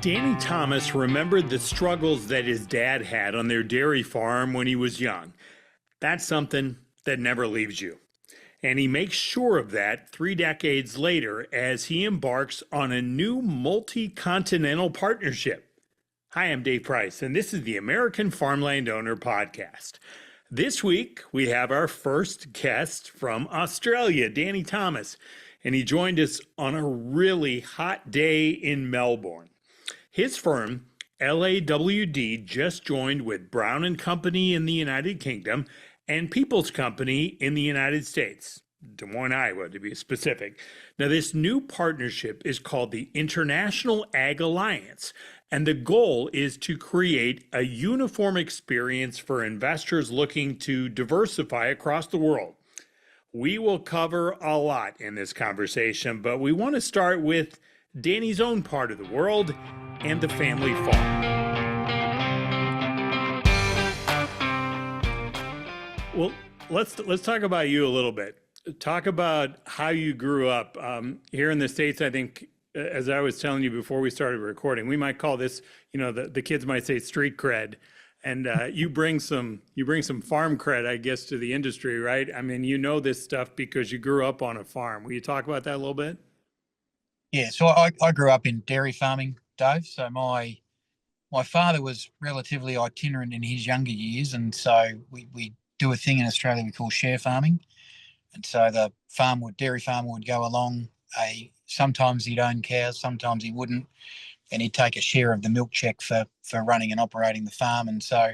Danny Thomas remembered the struggles that his dad had on their dairy farm when he was young. That's something that never leaves you. And he makes sure of that 3 decades later as he embarks on a new multi-continental partnership. Hi, I'm Dave Price, and this is the American Farmland Owner Podcast. This week, we have our first guest from Australia, Danny Thomas, and he joined us on a really hot day in Melbourne. His firm, LAWD, just joined with Brown and Company in the United Kingdom and People's Company in the United States, Des Moines, Iowa, to be specific. Now, this new partnership is called the International Ag Alliance, and the goal is to create a uniform experience for investors looking to diversify across the world. We will cover a lot in this conversation, but we want to start with Danny's own part of the world and the family farm. Well, let's talk about you a little bit. Talk about how you grew up here in the States. I think, as I was telling you before we started recording, we might call this, the kids might say street cred, and you bring some farm cred, I guess, to the industry, right? I mean, you know this stuff because you grew up on a farm. Will you talk about that a little bit? Yeah, so I grew up in dairy farming, Dave. So my father was relatively itinerant in his younger years, and so we do a thing in Australia we call share farming. And so the dairy farmer would go along. Sometimes he'd own cows, sometimes he wouldn't, and he'd take a share of the milk check for running and operating the farm. And so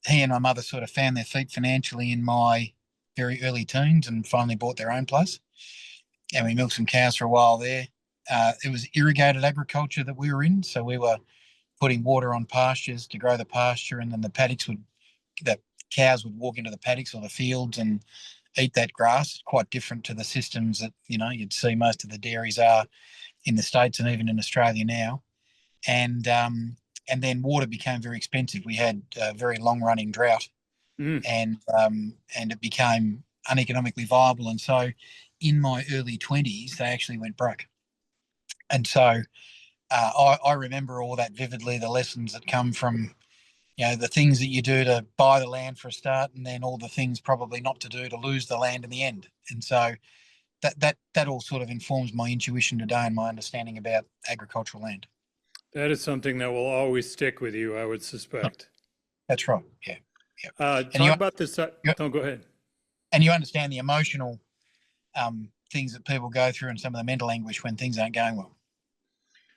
he and my mother sort of found their feet financially in my very early teens and finally bought their own place. And we milked some cows for a while there. It was irrigated agriculture that we were in, so we were putting water on pastures to grow the pasture, and then the cows would walk into the paddocks or the fields and eat that grass. Quite different to the systems that you'd see most of the dairies are in the States and even in Australia now. And then water became very expensive. We had a very long-running drought, and it became uneconomically viable. And so in my early 20s, they actually went broke. And so I remember all that vividly, the lessons that come from, the things that you do to buy the land for a start, and then all the things probably not to do to lose the land in the end. And so that all sort of informs my intuition today and my understanding about agricultural land. That is something that will always stick with you, I would suspect. That's right, yeah. Talk about this. No, go ahead. And you understand the emotional things that people go through and some of the mental anguish when things aren't going well.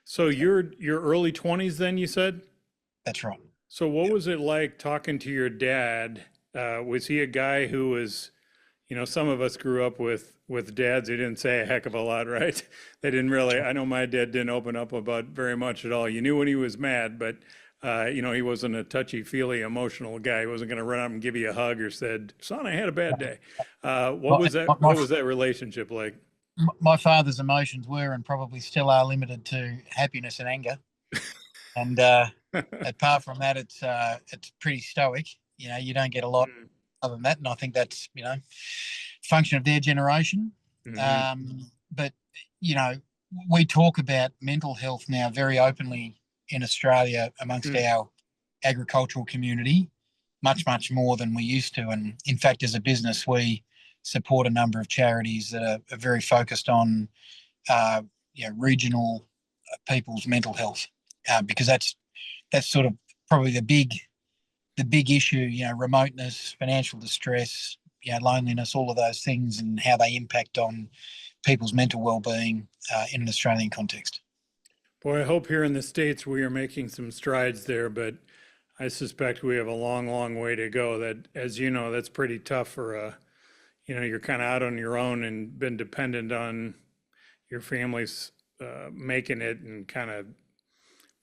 So your early 20s then, you said? That's right. So what was it like talking to your dad? Was he a guy who was, some of us grew up with dads who didn't say a heck of a lot, right? They didn't really, I know my dad didn't open up about very much at all. You knew when he was mad, but he wasn't a touchy-feely emotional guy. He wasn't going to run up and give you a hug or said, son, I had a bad day. What was that relationship like? My father's emotions were and probably still are limited to happiness and anger. And apart from that, it's pretty stoic. You don't get a lot other than that. And I think that's, function of their generation. Mm-hmm. But, we talk about mental health now very openly in Australia amongst our agricultural community, much, much more than we used to. And in fact, as a business, we support a number of charities that are very focused on regional people's mental health, because that's sort of probably the big issue, remoteness, financial distress, loneliness, all of those things, and how they impact on people's mental well-being in an Australian context. Boy, I hope here in the States we are making some strides there, but I suspect we have a long, long way to go. That, as you know, that's pretty tough for, you're kind of out on your own and been dependent on your family's making it and kind of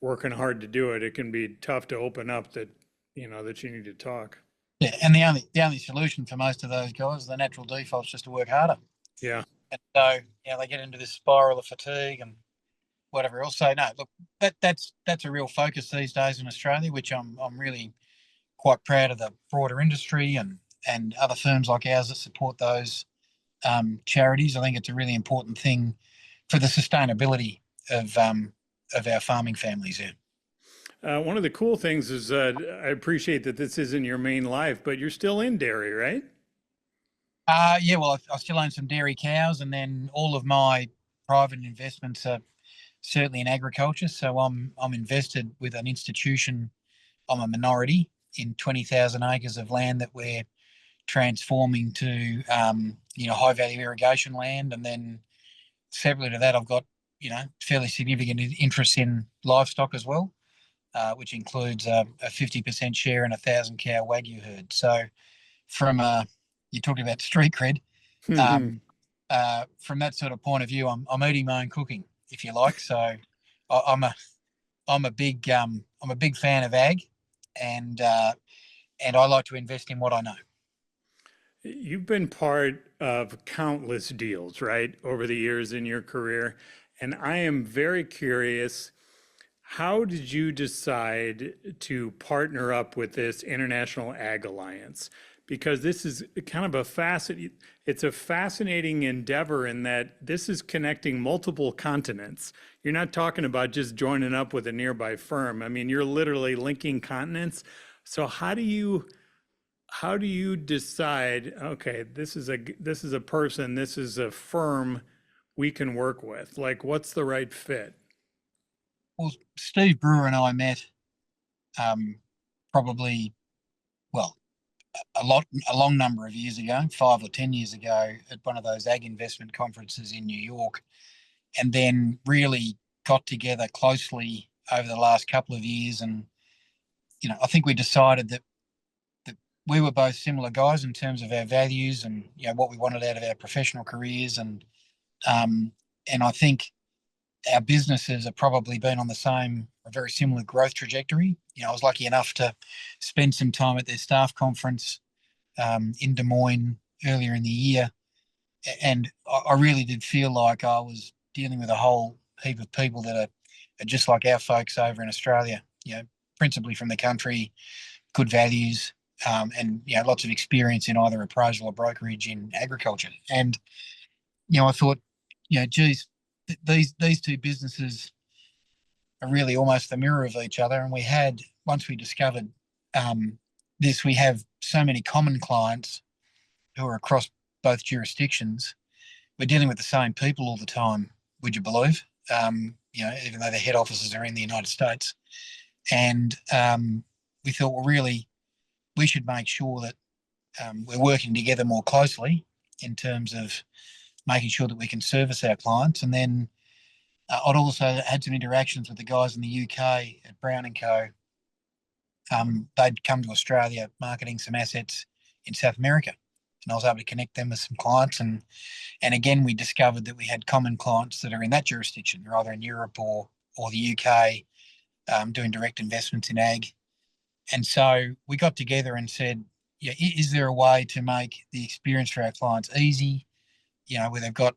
working hard to do it. It can be tough to open up that you need to talk. Yeah, and the only solution for most of those guys, the natural default is just to work harder. Yeah. And so they get into this spiral of fatigue and whatever else. So no, look, that's a real focus these days in Australia, which I'm really quite proud of the broader industry and other firms like ours that support those charities. I think it's a really important thing for the sustainability of of our farming families here. One of the cool things is I appreciate that this isn't your main life, but you're still in dairy, right? Yeah, well, I still own some dairy cows, and then all of my private investments are certainly in agriculture. So I'm invested with an institution. I'm a minority in 20,000 acres of land that we're transforming to high value irrigation land, and then separately to that, I've got fairly significant interest in livestock as well, which includes a 50% share in 1,000 cow wagyu herd. So from you're talking about street cred. Um, from that sort of point of view, I'm eating my own cooking, if you like. So I'm a big fan of ag, and and I like to invest in what I know. You've been part of countless deals, right, over the years in your career. And I am very curious, how did you decide to partner up with this International Ag Alliance? Because this is kind of it's a fascinating endeavor in that this is connecting multiple continents. You're not talking about just joining up with a nearby firm. I mean, you're literally linking continents. So how do you decide, okay, this is a person, this is a firm we can work with? Like, what's the right fit? Well, Steve Brewer and I met um, probably well a long number of years ago, 5 or 10 years ago, at one of those ag investment conferences in New York, and then really got together closely over the last couple of years. And I think we decided that we were both similar guys in terms of our values and what we wanted out of our professional careers, um, and I think our businesses have probably been on the same, a very similar growth trajectory. I was lucky enough to spend some time at their staff conference in Des Moines earlier in the year, and I really did feel like I was dealing with a whole heap of people that are just like our folks over in Australia. Principally from the country, good values, and lots of experience in either appraisal or brokerage in agriculture. And I thought, geez, these two businesses are really almost the mirror of each other. And we had, once we discovered this, we have so many common clients who are across both jurisdictions. We're dealing with the same people all the time, would you believe? Even though their head offices are in the United States. And we thought, well, really, we should make sure that we're working together more closely in terms of making sure that we can service our clients. And then I'd also had some interactions with the guys in the UK at Brown and Co. They'd come to Australia marketing some assets in South America, and I was able to connect them with some clients. And again, we discovered that we had common clients that are in that jurisdiction. They're either in Europe or the UK, doing direct investments in ag. And so we got together and said, yeah, is there a way to make the experience for our clients easy? Where they've got,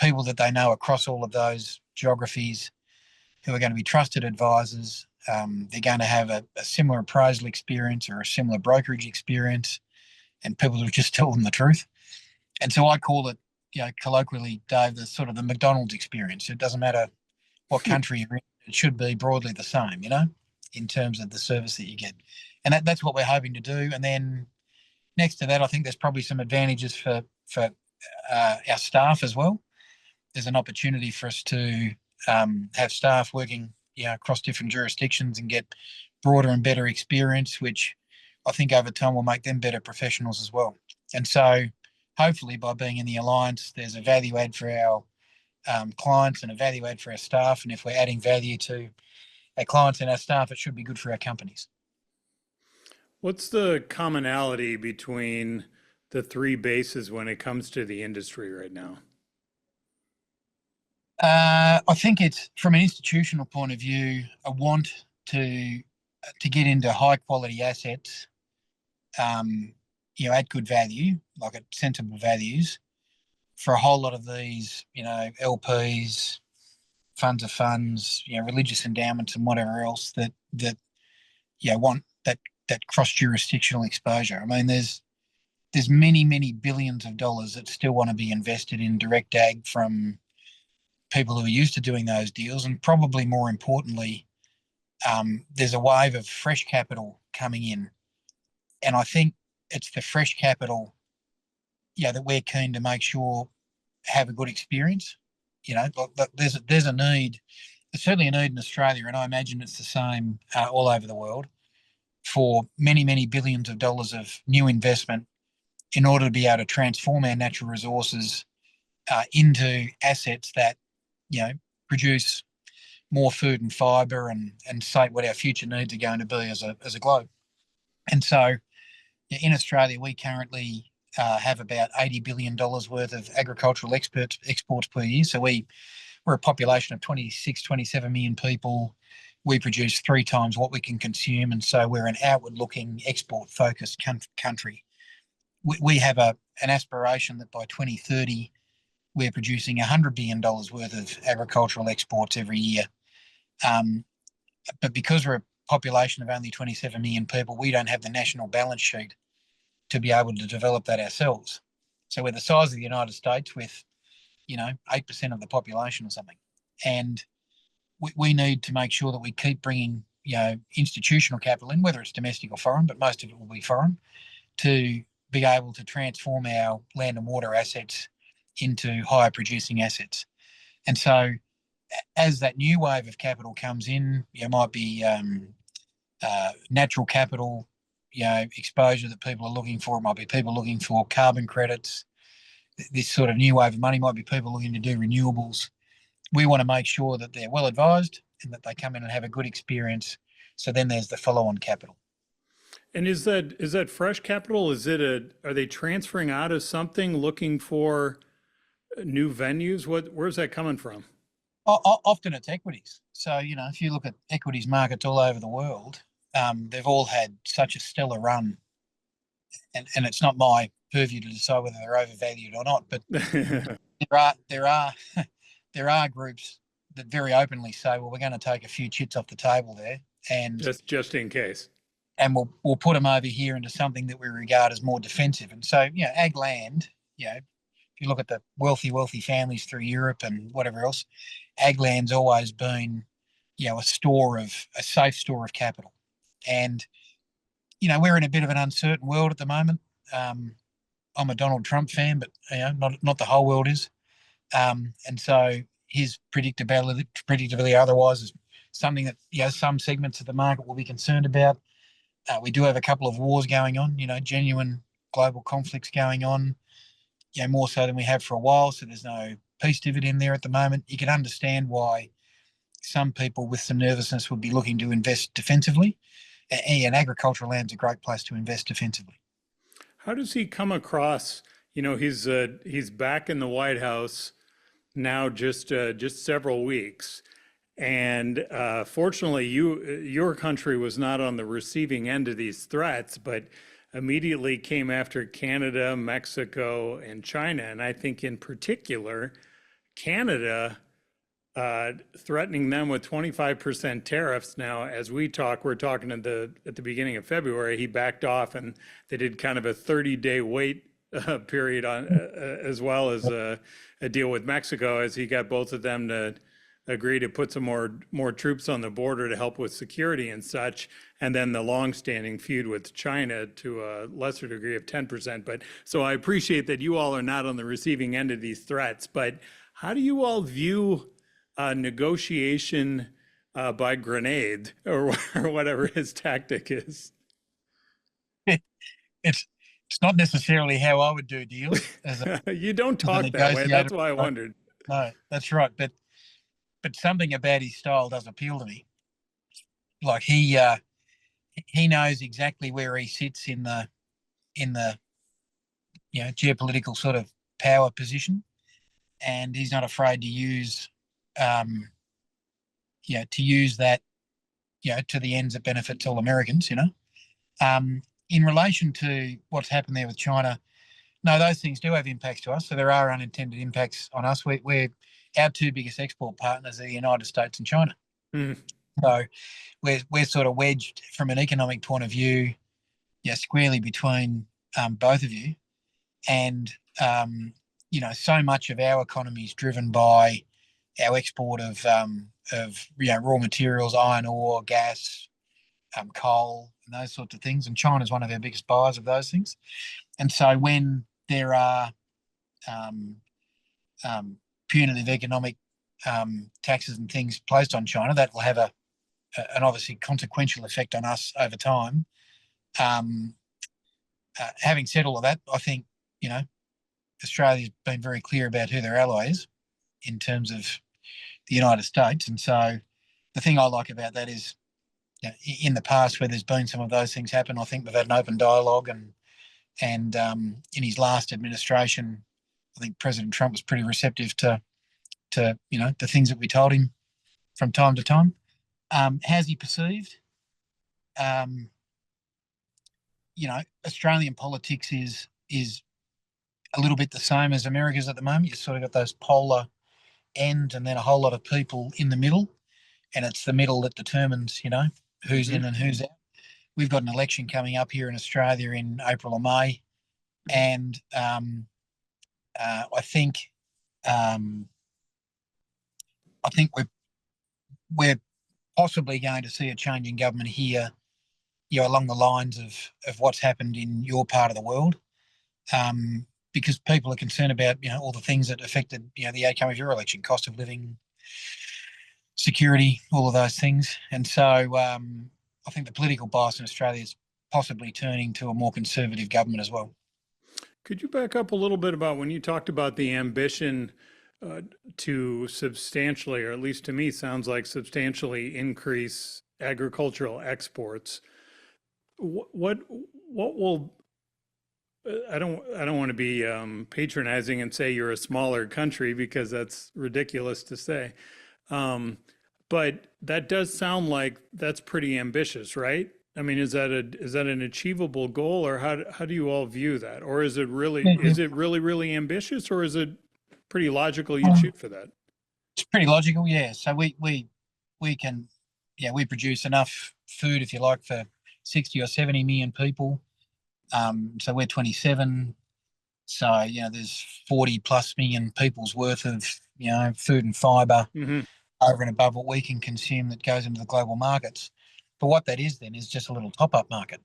people that they know across all of those geographies who are going to be trusted advisors. They're going to have a similar appraisal experience or a similar brokerage experience, and people who just tell them the truth. And so I call it, colloquially, Dave, the sort of the McDonald's experience. It doesn't matter what country you're in, it should be broadly the same, in terms of the service that you get. And that's what we're hoping to do. And then next to that, I think there's probably some advantages for our staff as well. There's an opportunity for us to have staff working across different jurisdictions and get broader and better experience, which I think over time will make them better professionals as well. And so hopefully by being in the alliance, there's a value add for our clients and a value add for our staff. And if we're adding value to our clients and our staff, it should be good for our companies. What's the commonality between the three bases when it comes to the industry right now? I think it's from an institutional point of view, a want to get into high quality assets, at good value, like at sensible values, for a whole lot of these, LPs, funds of funds, religious endowments and whatever else that want that cross jurisdictional exposure. I mean, there's many billions of dollars that still want to be invested in direct ag from people who are used to doing those deals, and probably more importantly, there's a wave of fresh capital coming in, and I think it's the fresh capital, that we're keen to make sure have a good experience. There's a need, there's certainly a need in Australia, and I imagine it's the same all over the world, for many, many billions of dollars of new investment in order to be able to transform our natural resources into assets that, produce more food and fibre, and say what our future needs are going to be as a globe. And so in Australia, we currently have about $80 billion worth of agricultural exports per year. So we're a population of 26, 27 million people. We produce 3 times what we can consume. And so we're an outward-looking, export-focused country. We have an aspiration that by 2030, we're producing $100 billion worth of agricultural exports every year. But because we're a population of only 27 million people, we don't have the national balance sheet to be able to develop that ourselves. So we're the size of the United States with, 8% of the population or something. And we need to make sure that we keep bringing, institutional capital in, whether it's domestic or foreign, but most of it will be foreign, to be able to transform our land and water assets into higher producing assets. And so as that new wave of capital comes in, it might be natural capital, exposure that people are looking for. It might be people looking for carbon credits. This sort of new wave of money might be people looking to do renewables. We want to make sure that they're well advised and that they come in and have a good experience. So then there's the follow-on capital. And is that fresh capital? Are they transferring out of something, looking for new venues? Where's that coming from? Often it's equities. So, if you look at equities markets all over the world, they've all had such a stellar run, and it's not my purview to decide whether they're overvalued or not. But there are there are groups that very openly say, well, we're going to take a few chits off the table there, and just in case, and we'll put them over here into something that we regard as more defensive. And so, ag land, if you look at the wealthy families through Europe and whatever else, ag land's always been, a safe store of capital. And, we're in a bit of an uncertain world at the moment. I'm a Donald Trump fan, but, not the whole world is. And so his predictability otherwise is something that, some segments of the market will be concerned about. We do have a couple of wars going on, genuine global conflicts going on, more so than we have for a while. So there's no peace dividend there at the moment. You can understand why some people with some nervousness would be looking to invest defensively. And agricultural land's a great place to invest defensively. How does he come across? He's back in the White House now, just several weeks, and fortunately, your country was not on the receiving end of these threats, but immediately came after Canada, Mexico, and China. And I think in particular, Canada threatening them with 25% tariffs. Now, as we're talking at the beginning of February, he backed off, and they did kind of a 30-day wait period on as well as a deal with Mexico, as he got both of them to agree to put some more troops on the border to help with security and such, and then the long-standing feud with China to a lesser degree of 10%. But so I appreciate that you all are not on the receiving end of these threats, but how do you all view negotiation by grenade or whatever his tactic is? It's not necessarily how I would do deals. You don't talk that way. That's why I wondered. No, that's right. But something about his style does appeal to me. Like he knows exactly where he sits in the geopolitical sort of power position, and he's not afraid to use that to the ends that benefits all Americans. In relation to what's happened there with China, no, those things do have impacts to us. So there are unintended impacts on us. Our 2 biggest export partners are the United States and China. Mm. So we're sort of wedged from an economic point of view, squarely between both of you. And so much of our economy is driven by our export of raw materials, iron ore, gas, coal, and those sorts of things. And China's one of our biggest buyers of those things. And so when there are um, punitive economic taxes and things placed on China, that will have an obviously consequential effect on us over time. Um, Having said all of that, I think Australia's been very clear about who their ally is in terms of the United States, and so the thing I like about that is, in the past where there's been some of those things happen, I think we've had an open dialogue, and in his last administration, I think President Trump was pretty receptive to the things that we told him from time to time. How's he perceived? Um, Australian politics is a little bit the same as America's at the moment. You've sort of got those polar ends and then a whole lot of people in the middle, and it's the middle that determines, who's Mm-hmm. in and who's out. We've got an election coming up here in Australia in April or May, and I think um, I think we're possibly going to see a change in government here, along the lines of what's happened in your part of the world, because people are concerned about all the things that affected the outcome of your election, cost of living, security, all of those things, and so I think the political bias in Australia is possibly turning to a more conservative government as well. Could you back up a little bit about when you talked about the ambition uh, to substantially, or at least to me, sounds like substantially increase agricultural exports? What will I don't want to be patronizing and say you're a smaller country because that's ridiculous to say. Um, but that does sound like that's pretty ambitious, right? I mean, is that an achievable goal, or how do you all view that? Or Yeah. is it really, really ambitious, or is it pretty logical you'd Um, shoot for that? it's pretty logical, yeah. So we can, yeah, we produce enough food, if you like, for 60 or 70 million people. So we're 27. So there's 40 plus million people's worth of food and fibre Hmm. over and above what we can consume that goes into the global markets. But what that is then is just a little top up market.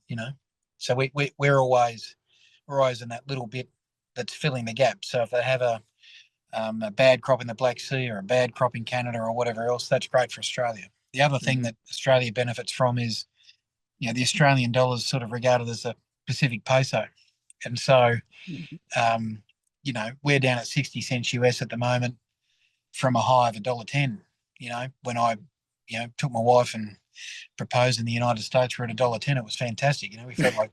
So we're always in that little bit that's filling the gap. So if they have a bad crop in the Black Sea or a bad crop in Canada or whatever else, that's great for Australia. The other thing Hmm. that Australia benefits from is, the Australian dollar is sort of regarded as a Pacific peso. And so, um, we're down at 60 cents US at the moment from a high of $1.10. When I, took my wife and proposed in the United States, we're at $1.10. It was fantastic. We felt like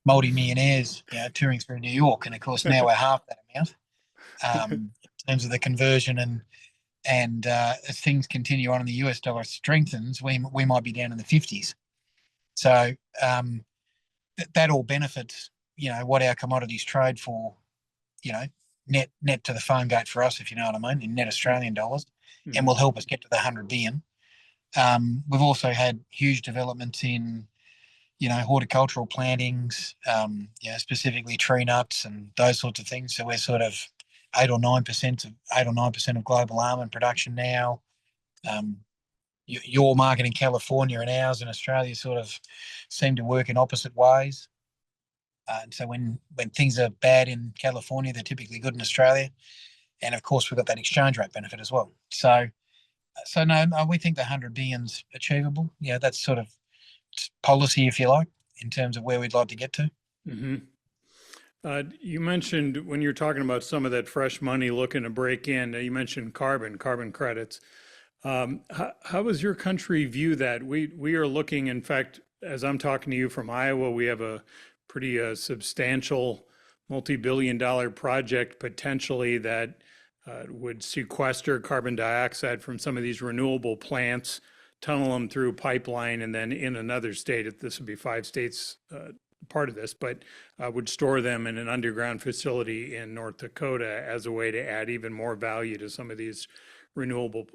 multi-millionaires, touring through New York. And of course, now we're half that amount, in terms of the conversion, and as things continue on and the US dollar strengthens, we might be down in the 50s. So that all benefits, what our commodities trade for, you know, net to the farm gate for us, if you know what I mean, in net Australian dollars, and Hmm. will help us get to the 100 billion. We've also had huge developments in, horticultural plantings, specifically tree nuts and those sorts of things. So we're sort of 8 or 9% of global almond production now. Um, your market in California and ours in Australia sort of seem to work in opposite ways. And so when things are bad in California, they're typically good in Australia. And of course, we've got that exchange rate benefit as well. So no, we think the 100 billion's achievable. That's sort of policy, if you like, in terms of where we'd like to get to. Hmm. You mentioned when you're talking about some of that fresh money looking to break in, you mentioned carbon credits. How does your country view that? We are looking, in fact, as I'm talking to you from Iowa, we have a pretty substantial multi-billion-dollar project potentially that would sequester carbon dioxide from some of these renewable plants, tunnel them through pipeline, and then in another state, this would be 5 states part of this, but would store them in an underground facility in North Dakota as a way to add even more value to some of these renewable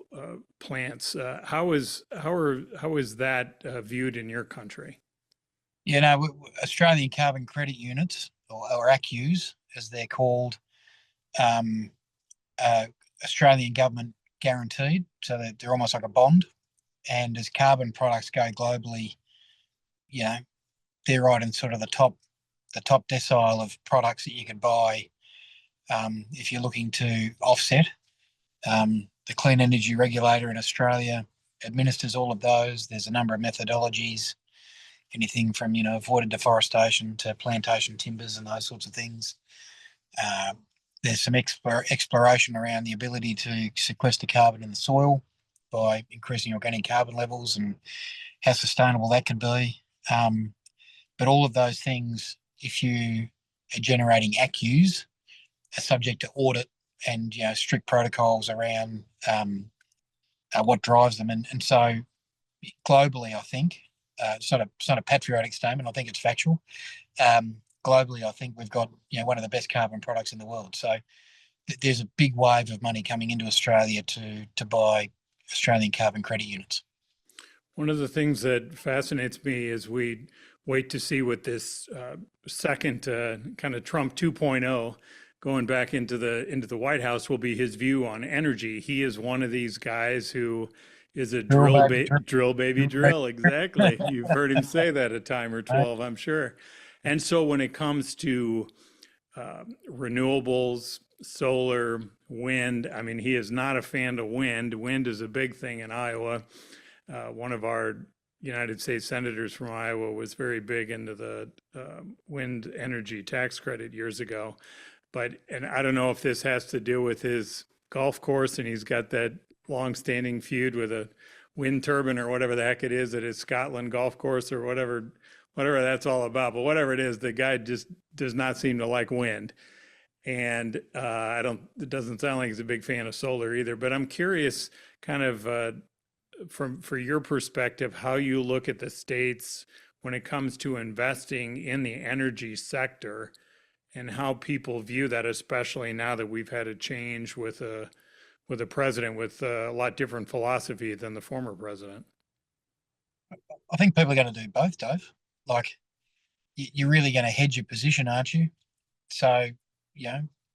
plants. How is that viewed in your country? Australian carbon credit units, or ACCUs, as they're called, um, Australian government guaranteed, so that they're almost like a bond. And as carbon products go globally, you know, they're right in sort of the top decile of products that you could buy if you're looking to offset. The Clean Energy Regulator in Australia administers all of those. There's a number of methodologies, anything from avoided deforestation to plantation timbers and those sorts of things. Uh, there's some exploration around the ability to sequester carbon in the soil by increasing organic carbon levels and how sustainable that could be. But all of those things, if you are generating ACCUs, are subject to audit and strict protocols around what drives them. And so globally, I think it's not a patriotic statement. I think it's factual. Globally, I think we've got one of the best carbon products in the world. So there's a big wave of money coming into Australia to buy Australian carbon credit units. One of the things that fascinates me is we wait to see what this second kind of Trump 2.0 going back into the White House will be his view on energy. He is one of these guys who is a drill baby drill. Exactly. You've heard him say that a time or 12, I'm sure. And so when it comes to renewables, solar, wind, I mean, he is not a fan of wind. Wind is a big thing in Iowa. One of our United States senators from Iowa was very big into the wind energy tax credit years ago. And I don't know if this has to do with his golf course, and he's got that long-standing feud with a wind turbine or whatever the heck it is at his Scotland golf course or whatever that's all about. But whatever it is, the guy just does not seem to like wind. And it doesn't sound like he's a big fan of solar either. But I'm curious, kind of from your perspective, how you look at the states when it comes to investing in the energy sector and how people view that, especially now that we've had a change with a president with a lot different philosophy than the former president. I think people are going to do both, Dave. Like, you're really going to hedge your position, aren't you? So,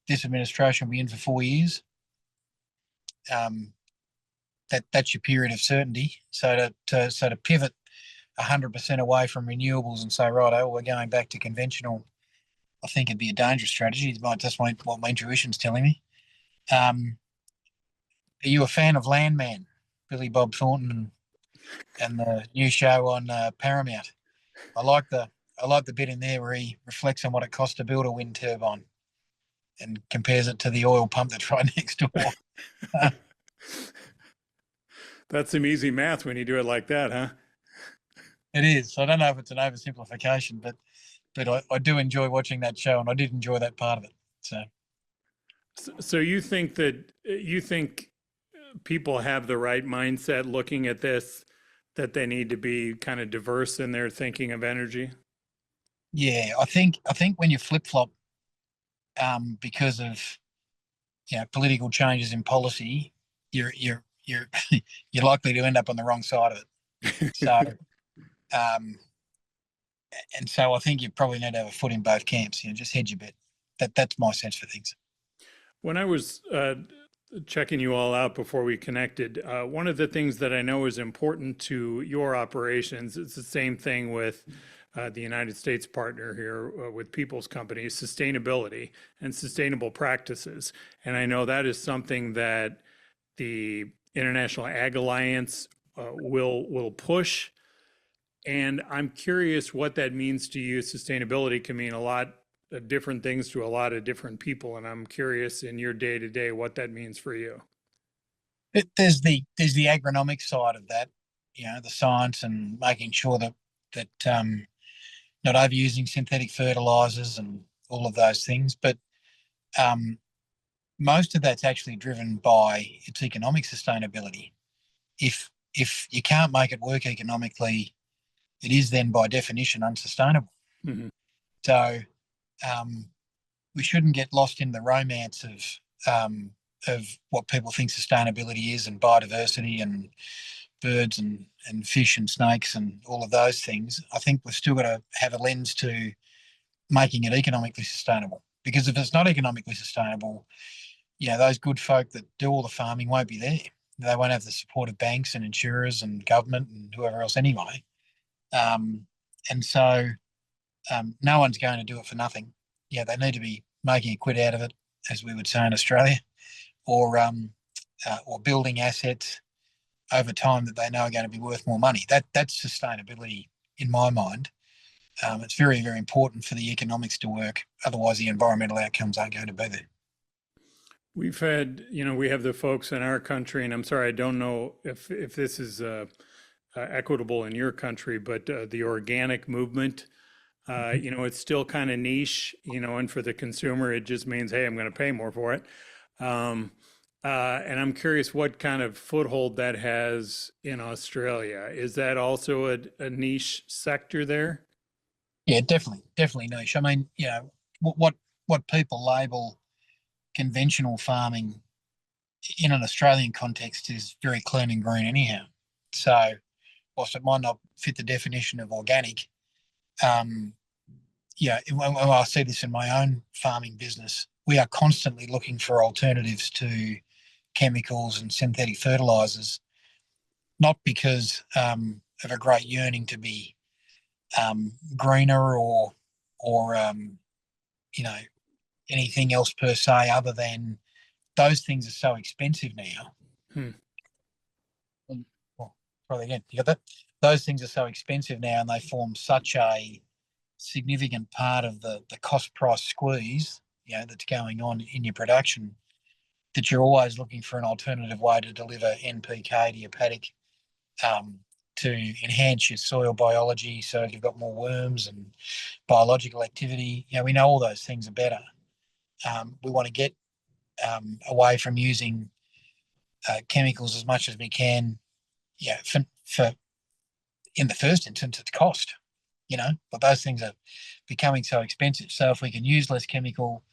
this administration will be in for 4 years. That's your period of certainty. So to pivot 100% away from renewables and say, right, oh, we're going back to conventional, I think it'd be a dangerous strategy. It's just what my intuition's telling me. Are you a fan of Landman, Billy Bob Thornton and the new show on Paramount? I like the bit in there where he reflects on what it costs to build a wind turbine and compares it to the oil pump that's right next door. That's some easy math when you do it like that, huh? It is. I don't know if it's an oversimplification, but I do enjoy watching that show, and I did enjoy that part of it. So you think people have the right mindset looking at this, that they need to be kind of diverse in their thinking of energy? Yeah, I think when you flip flop, because of political changes in policy, you're you're likely to end up on the wrong side of it. So, and so I think you probably need to have a foot in both camps. Just hedge a bit. That's my sense for things. When I was checking you all out before we connected, one of the things that I know is important to your operations, it's the same thing with the United States partner here with People's Company, sustainability and sustainable practices. And I know that is something that the International Ag Alliance will push. And I'm curious what that means to you. Sustainability can mean a lot of different things to a lot of different people. And I'm curious in your day to day what that means for you. There's the agronomic side of that, the science and making sure that not overusing synthetic fertilizers and all of those things. But most of that's actually driven by its economic sustainability. If you can't make it work economically, it is then by definition unsustainable. Mm-hmm. So we shouldn't get lost in the romance of what people think sustainability is, and biodiversity and birds and fish and snakes and all of those things. I think we've still got to have a lens to making it economically sustainable, because if it's not economically sustainable, those good folk that do all the farming won't be there. They won't have the support of banks and insurers and government and whoever else anyway. Um, and so no one's going to do it for nothing. Yeah, they need to be making a quid out of it, as we would say in Australia, or building assets over time that they know are going to be worth more money. That's sustainability in my mind. It's very, very important for the economics to work. Otherwise, the environmental outcomes aren't going to be there. We've had, we have the folks in our country, and I'm sorry, I don't know if this is equitable in your country, but the organic movement, it's still kind of niche, and for the consumer, it just means, hey, I'm going to pay more for it. And I'm curious what kind of foothold that has in Australia. Is that also a niche sector there? Yeah, definitely niche. I mean, what people label conventional farming in an Australian context is very clean and green anyhow. So whilst it might not fit the definition of organic, um, I see this in my own farming business. We are constantly looking for alternatives to chemicals and synthetic fertilizers, not because of a great yearning to be greener or you know anything else per se, other than those things are so expensive now. Hmm. Well, probably again, you got that. Those things are so expensive now, and they form such a significant part of the cost price squeeze, that's going on in your production, that you're always looking for an alternative way to deliver NPK to your paddock, um, to enhance your soil biology so you've got more worms and biological activity. We know all those things are better. We want to get away from using chemicals as much as we can. For in the first instance, it's cost. But those things are becoming so expensive. So if we can use less chemical,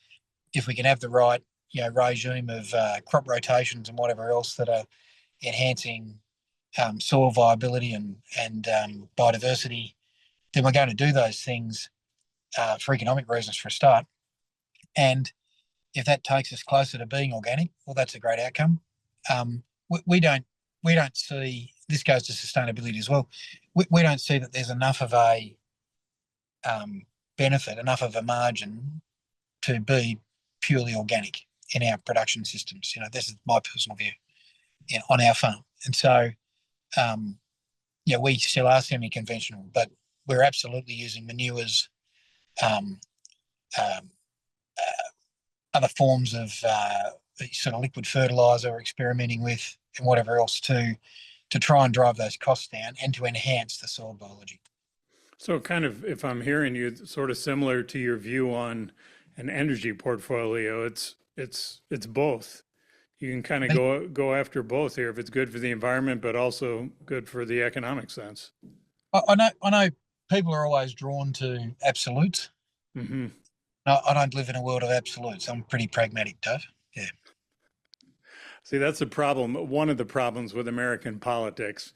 if we can have the right regime of crop rotations and whatever else that are enhancing soil viability and biodiversity, then we're going to do those things for economic reasons for a start. And if that takes us closer to being organic, well, that's a great outcome. We don't see, this goes to sustainability as well. We don't see that there's enough of a benefit, enough of a margin to be purely organic in our production systems. This is my personal view on our farm. And so, we still are semi-conventional, but we're absolutely using manures, um, um, other forms of sort of liquid fertilizer, experimenting with, and whatever else to try and drive those costs down and to enhance the soil biology. So kind of, if I'm hearing you, sort of similar to your view on an energy portfolio, it's both. You can kind of go after both here if it's good for the environment, but also good for the economic sense. I know people are always drawn to absolutes. Hmm. No, I don't live in a world of absolutes. I'm pretty pragmatic, Dave. Yeah. See, that's the problem. One of the problems with American politics,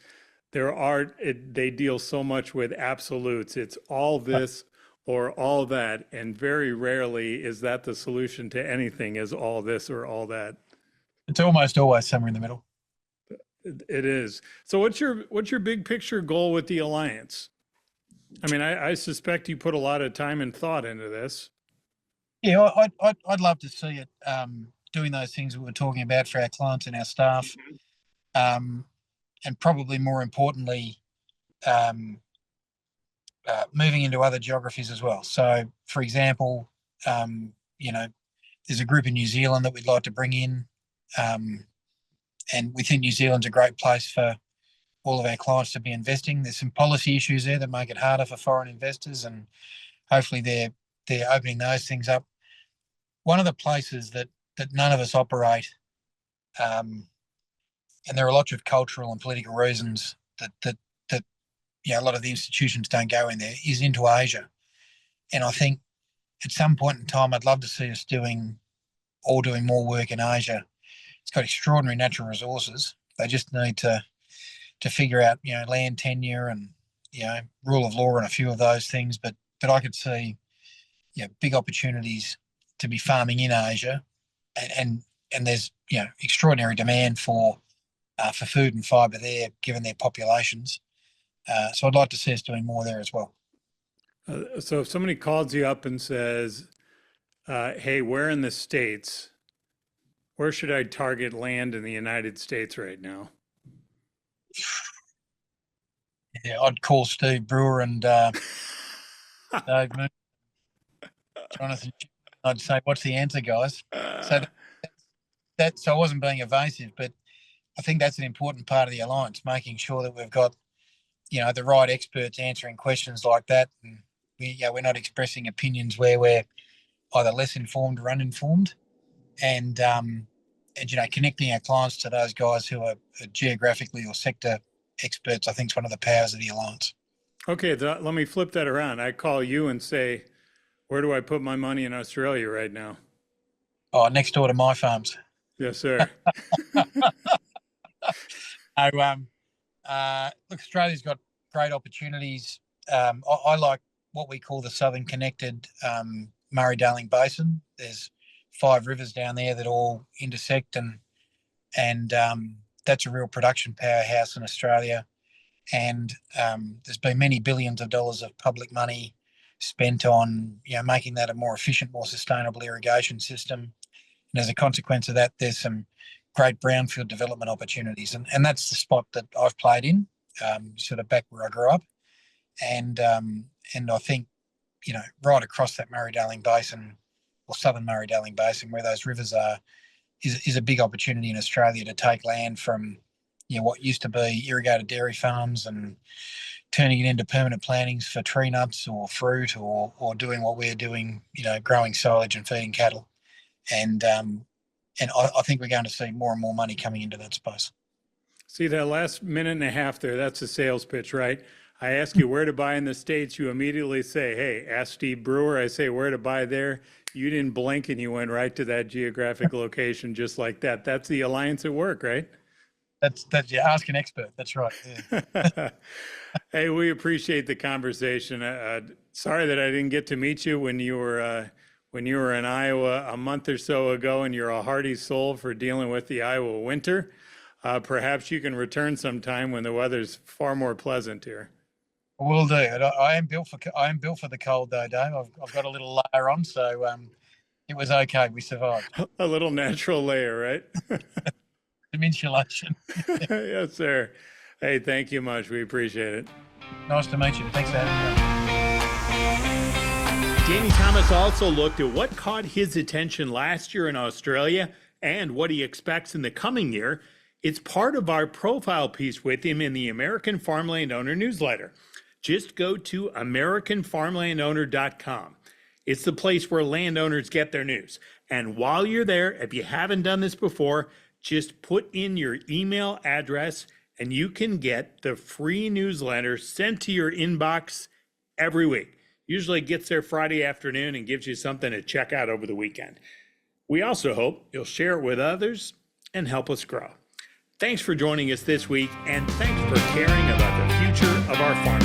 they deal so much with absolutes. It's all this or all that, and very rarely is that the solution to anything, is all this or all that. It's almost always somewhere in the middle. It is. So what's your big picture goal with the alliance? I mean, I suspect you put a lot of time and thought into this. Yeah, I'd love to see it doing those things we were talking about for our clients and our staff, um, and probably more importantly, um, moving into other geographies as well. So, for example, there's a group in New Zealand that we'd like to bring in, um, and we think New Zealand's a great place for all of our clients to be investing. There's some policy issues there that make it harder for foreign investors, and hopefully they're opening those things up. One of the places that none of us operate, um, and there are lots of cultural and political reasons that a lot of the institutions don't go in there, is into Asia. And I think at some point in time, I'd love to see us doing more work in Asia. It's got extraordinary natural resources. They just need to figure out land tenure and rule of law and a few of those things. But I could see big opportunities to be farming in Asia, and and there's extraordinary demand for food and fibre there, given their populations. So I'd like to see us doing more there as well. So if somebody calls you up and says, hey, where in the States, where should I target land in the United States right now? Yeah, I'd call Steve Brewer and Dave Moon, Jonathan. I'd say, what's the answer, guys? So so I wasn't being evasive, but I think that's an important part of the alliance, making sure that we've got the right experts answering questions like that, and we're not expressing opinions where we're either less informed or uninformed, and connecting our clients to those guys who are geographically or sector experts. I think is one of the powers of the alliance. Okay, let me flip that around. I call you and say, where do I put my money in Australia right now? Oh, next door to my farms. Yes, sir. Look, Australia's got great opportunities. I like what we call the Southern Connected Murray-Darling Basin. There's 5 rivers down there that all intersect, and that's a real production powerhouse in Australia. And there's been many billions of dollars of public money spent on making that a more efficient, more sustainable irrigation system. And as a consequence of that, there's some great brownfield development opportunities, and that's the spot that I've played in, sort of back where I grew up, and I think right across that Murray-Darling Basin or Southern Murray-Darling Basin where those rivers are is a big opportunity in Australia to take land from what used to be irrigated dairy farms and turning it into permanent plantings for tree nuts or fruit, or doing what we're doing, growing silage and feeding cattle. And I think we're going to see more and more money coming into that space. See that last minute and a half there, that's a sales pitch, right? I ask you where to buy in the States, you immediately say, hey, ask Steve Brewer. I say where to buy there. You didn't blink and you went right to that geographic location just like that. That's the alliance at work, right? That's ask an expert. That's right. Yeah. Hey, we appreciate the conversation. Sorry that I didn't get to meet you when you were in Iowa a month or so ago, and you're a hardy soul for dealing with the Iowa winter. Perhaps you can return sometime when the weather's far more pleasant here. Will do. I am built for the cold though, Dave. I've got a little layer on, so it was okay. We survived. A little natural layer, right? Some insulation. Yes, sir. Hey, thank you much. We appreciate it. Nice to meet you. Thanks for having me. Danny Thomas also looked at what caught his attention last year in Australia and what he expects in the coming year. It's part of our profile piece with him in the American Farmland Owner newsletter. Just go to AmericanFarmlandOwner.com. It's the place where landowners get their news. And while you're there, if you haven't done this before, just put in your email address and you can get the free newsletter sent to your inbox every week. Usually it gets there Friday afternoon and gives you something to check out over the weekend. We also hope you'll share it with others and help us grow. Thanks for joining us this week, and thanks for caring about the future of our farm.